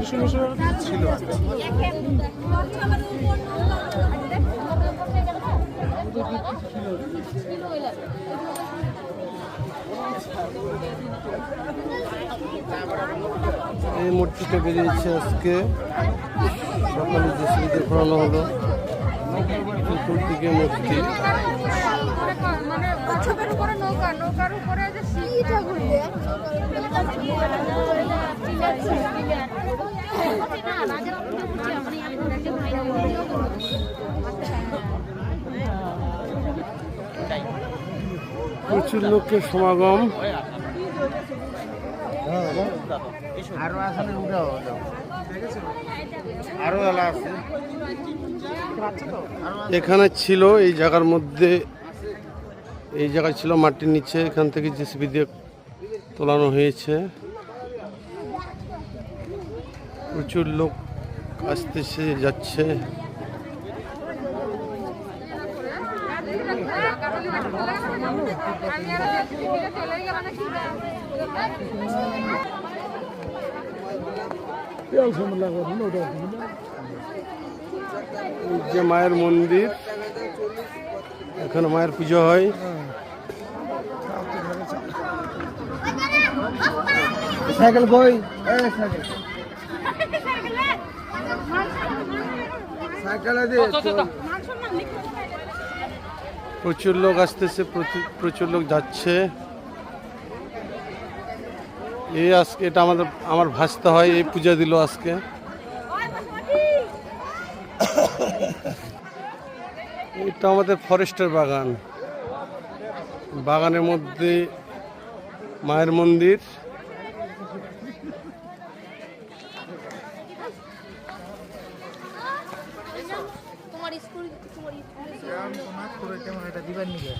চিকিৎসা ছিল। এই মূর্তিটা বেরিয়েছে আজকে সকালে জেসিবিতে ঘোরানো হলো। চতুর্দিকে মূর্তি, প্রচুর লোকের সমাগম। এখানে ছিল এই জায়গার মধ্যে, এই জায়গায় ছিল মাটির নিচে, এখান থেকে জেসিবি দিয়ে তোলানো হয়েছে। প্রচুর লোক আসতেছে যাচ্ছে। যে মায়ের মন্দির, এখানে মায়ের পুজো হয়। সাইকেল কই? প্রচুর লোক আসতেছে, প্রচুর লোক যাচ্ছে। এই আজকে এটা আমার ভাসতে হয়, এই পূজা দিল আজকে। এটা আমাদের ফরেস্টের বাগান, বাগানের মধ্যে মায়ের মন্দির। তোমার স্কুল কেমন এটা দিবার নিবে